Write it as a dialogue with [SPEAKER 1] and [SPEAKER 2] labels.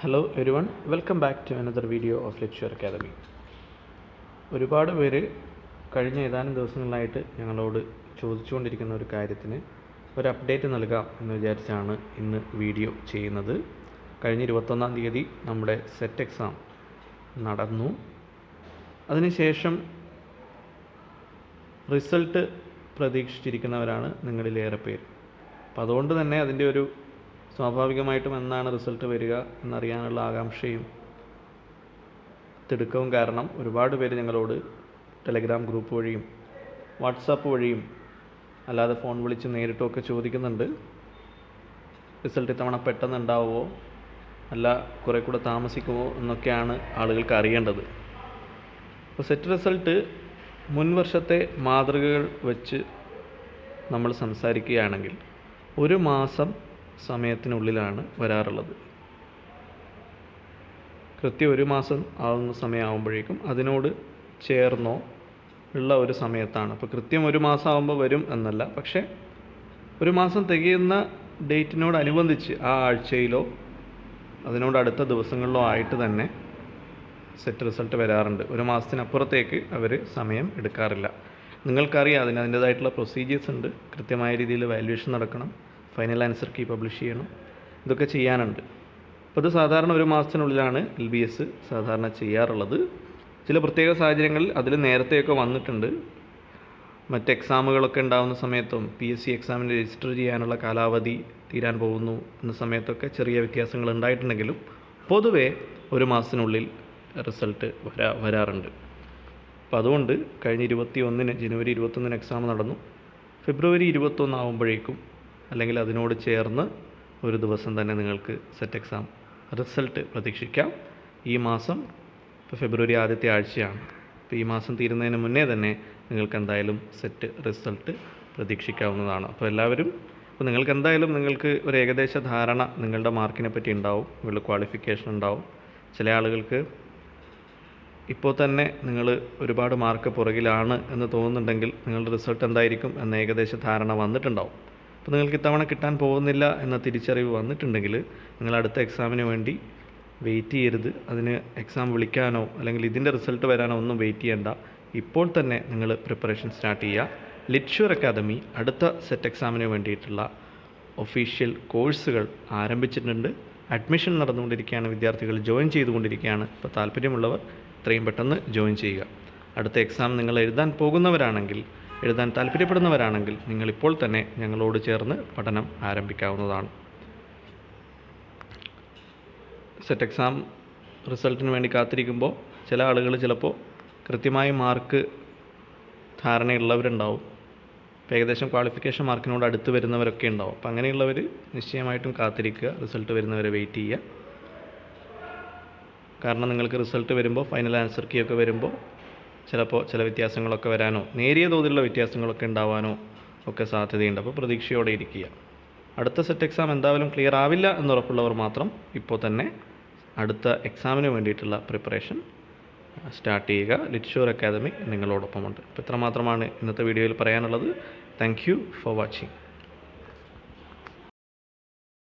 [SPEAKER 1] Hello everyone, welcome back to another video of Lecture Academy. ഒരുപാട് പേര് കഴിഞ്ഞ ഏതാനും ദിവസങ്ങളിലായിട്ട് ഞങ്ങളോട് ചോദിച്ചുകൊണ്ടിരിക്കുന്ന ഒരു കാര്യത്തിന് ഒരു അപ്ഡേറ്റ് നൽകാം എന്ന് വിചാരിച്ചാണ് ഇന്ന് വീഡിയോ ചെയ്യുന്നത്. കഴിഞ്ഞ 21-ാം തീയതി നമ്മുടെ സെറ്റ് എക്സാം നടന്നു. അതിനുശേഷം റിസൾട്ട് പ്രതീക്ഷിച്ചിരിക്കുന്നവരാണ് നിങ്ങളിലേറെ പേര്. അപ്പോൾ അതുകൊണ്ട് തന്നെ അതിൻ്റെ ഒരു സ്വാഭാവികമായിട്ടും എന്നാണ് റിസൾട്ട് വരിക എന്നറിയാനുള്ള ആകാംക്ഷയും തിടുക്കവും കാരണം ഒരുപാട് പേര് ഞങ്ങളോട് ടെലഗ്രാം ഗ്രൂപ്പ് വഴിയും വാട്സാപ്പ് വഴിയും അല്ലാതെ ഫോൺ വിളിച്ച് നേരിട്ടുമൊക്കെ ചോദിക്കുന്നുണ്ട്. റിസൾട്ട് ഇത്തവണ പെട്ടെന്ന് ഉണ്ടാവുമോ അല്ല കുറേ കൂടെ താമസിക്കുമോ എന്നൊക്കെയാണ് ആളുകൾക്ക് അറിയേണ്ടത്. അപ്പോൾ സെറ്റ് റിസൾട്ട് മുൻ വർഷത്തെ മാതൃകകൾ വെച്ച് നമ്മൾ സംസാരിക്കുകയാണെങ്കിൽ ഒരു മാസം സമയത്തിനുള്ളിലാണ് വരാറുള്ളത്. കൃത്യം ഒരു മാസം ആവുന്ന സമയമാകുമ്പോഴേക്കും അതിനോട് ചേർന്നോ ഉള്ള ഒരു സമയത്താണ്. അപ്പോൾ കൃത്യം ഒരു മാസം ആകുമ്പോൾ വരും എന്നല്ല, പക്ഷേ ഒരു മാസം തികയുന്ന ഡേറ്റിനോടനുബന്ധിച്ച് ആ ആഴ്ചയിലോ അതിനോട് അടുത്ത ദിവസങ്ങളിലോ ആയിട്ട് തന്നെ സെറ്റ് റിസൾട്ട് വരാറുണ്ട്. ഒരു മാസത്തിനപ്പുറത്തേക്ക് അവർ സമയം എടുക്കാറില്ല. നിങ്ങൾക്കറിയാം, അതിൻ്റേതായിട്ടുള്ള പ്രൊസീജിയേഴ്സ് ഉണ്ട്. കൃത്യമായ രീതിയിൽ വാല്യുവേഷൻ നടക്കണം, ഫൈനൽ ആൻസർ കീ പബ്ലിഷ് ചെയ്യണം, ഇതൊക്കെ ചെയ്യാനുണ്ട്. അപ്പോൾ ഇത് സാധാരണ ഒരു മാസത്തിനുള്ളിലാണ് LBS സാധാരണ ചെയ്യാറുള്ളത്. ചില പ്രത്യേക സാഹചര്യങ്ങളിൽ അതിൽ നേരത്തെയൊക്കെ വന്നിട്ടുണ്ട്. മറ്റ് എക്സാമുകളൊക്കെ ഉണ്ടാകുന്ന സമയത്തും PSC എക്സാമിന് രജിസ്റ്റർ ചെയ്യാനുള്ള കാലാവധി തീരാൻ പോകുന്നു എന്ന സമയത്തൊക്കെ ചെറിയ വ്യത്യാസങ്ങൾ ഉണ്ടായിട്ടുണ്ടെങ്കിലും പൊതുവേ ഒരു മാസത്തിനുള്ളിൽ റിസൾട്ട് വരാറുണ്ട്. അപ്പോൾ അതുകൊണ്ട് കഴിഞ്ഞ ജനുവരി 21 എക്സാം നടന്നു. ഫെബ്രുവരി 21 ആകുമ്പോഴേക്കും അല്ലെങ്കിൽ അതിനോട് ചേർന്ന് ഒരു ദിവസം തന്നെ നിങ്ങൾക്ക് സെറ്റ് എക്സാം റിസൾട്ട് പ്രതീക്ഷിക്കാം. ഈ മാസം ഇപ്പോൾ ഫെബ്രുവരി ആദ്യത്തെ ആഴ്ചയാണ്. അപ്പോൾ ഈ മാസം തീരുന്നതിന് മുന്നേ തന്നെ നിങ്ങൾക്ക് എന്തായാലും സെറ്റ് റിസൾട്ട് പ്രതീക്ഷിക്കാവുന്നതാണ്. അപ്പോൾ എല്ലാവരും നിങ്ങൾക്ക് ഒരു ഏകദേശ ധാരണ നിങ്ങളുടെ മാർക്കിനെ പറ്റി ഉണ്ടാവും, നിങ്ങളുടെ ക്വാളിഫിക്കേഷൻ ഉണ്ടാവും. ചില ആളുകൾക്ക് ഇപ്പോൾ തന്നെ നിങ്ങൾ ഒരുപാട് മാർക്ക് പുറകിലാണ് എന്ന് തോന്നുന്നുണ്ടെങ്കിൽ നിങ്ങളുടെ റിസൾട്ട് എന്തായിരിക്കും എന്ന ഏകദേശ ധാരണ വന്നിട്ടുണ്ടാവും. അപ്പോൾ നിങ്ങൾക്ക് ഇത്തവണ കിട്ടാൻ പോകുന്നില്ല എന്ന തിരിച്ചറിവ് വന്നിട്ടുണ്ടെങ്കിൽ നിങ്ങൾ അടുത്ത എക്സാമിന് വേണ്ടി വെയിറ്റ് ചെയ്യരുത്. അതിന് എക്സാം വിളിക്കാനോ അല്ലെങ്കിൽ ഇതിൻ്റെ റിസൾട്ട് വരാനോ ഒന്നും വെയിറ്റ് ചെയ്യേണ്ട. ഇപ്പോൾ തന്നെ നിങ്ങൾ പ്രിപ്പറേഷൻ സ്റ്റാർട്ട് ചെയ്യുക. ലിറ്റ്ഷുർ അക്കാദമി അടുത്ത സെറ്റ് എക്സാമിന് വേണ്ടിയിട്ടുള്ള ഒഫീഷ്യൽ കോഴ്സുകൾ ആരംഭിച്ചിട്ടുണ്ട്. അഡ്മിഷൻ നടന്നുകൊണ്ടിരിക്കുകയാണ്, വിദ്യാർത്ഥികൾ ജോയിൻ ചെയ്തുകൊണ്ടിരിക്കുകയാണ്. അപ്പോൾ താല്പര്യമുള്ളവർ എത്രയും പെട്ടെന്ന് ജോയിൻ ചെയ്യുക. അടുത്ത എക്സാം നിങ്ങൾ എഴുതാൻ താല്പര്യപ്പെടുന്നവരാണെങ്കിൽ നിങ്ങളിപ്പോൾ തന്നെ ഞങ്ങളോട് ചേർന്ന് പഠനം ആരംഭിക്കാവുന്നതാണ്. സെറ്റ് എക്സാം റിസൾട്ടിന് വേണ്ടി കാത്തിരിക്കുമ്പോൾ ചില ആളുകൾ ചിലപ്പോൾ കൃത്യമായി മാർക്ക് ധാരണയുള്ളവരുണ്ടാവും. ഇപ്പോൾ ഏകദേശം ക്വാളിഫിക്കേഷൻ മാർക്കിനോട് അടുത്ത് വരുന്നവരൊക്കെ ഉണ്ടാവും. അപ്പോൾ അങ്ങനെയുള്ളവർ നിശ്ചയമായിട്ടും കാത്തിരിക്കുക, റിസൾട്ട് വരുന്നവരെ വെയിറ്റ് ചെയ്യുക. കാരണം നിങ്ങൾക്ക് റിസൾട്ട് വരുമ്പോൾ ഫൈനൽ ആൻസർ കീ ഒക്കെ വരുമ്പോൾ ചിലപ്പോൾ ചില വ്യത്യാസങ്ങളൊക്കെ വരാനോ നേരിയ തോതിലുള്ള വ്യത്യാസങ്ങളൊക്കെ ഉണ്ടാവാനോ ഒക്കെ സാധ്യതയുണ്ട്. അപ്പോൾ പ്രതീക്ഷയോടെ ഇരിക്കുക. അടുത്ത സെറ്റ് എക്സാം എന്തായാലും ക്ലിയർ ആവില്ല എന്നുറപ്പുള്ളവർ മാത്രം ഇപ്പോൾ തന്നെ അടുത്ത എക്സാമിന് വേണ്ടിയിട്ടുള്ള പ്രിപ്പറേഷൻ സ്റ്റാർട്ട് ചെയ്യുക. ലിറ്റ്ഷുർ അക്കാദമി നിങ്ങളോടൊപ്പമുണ്ട്. അപ്പോൾ ഇത്രമാത്രമാണ് ഇന്നത്തെ വീഡിയോയിൽ പറയാനുള്ളത്. Thank you for watching.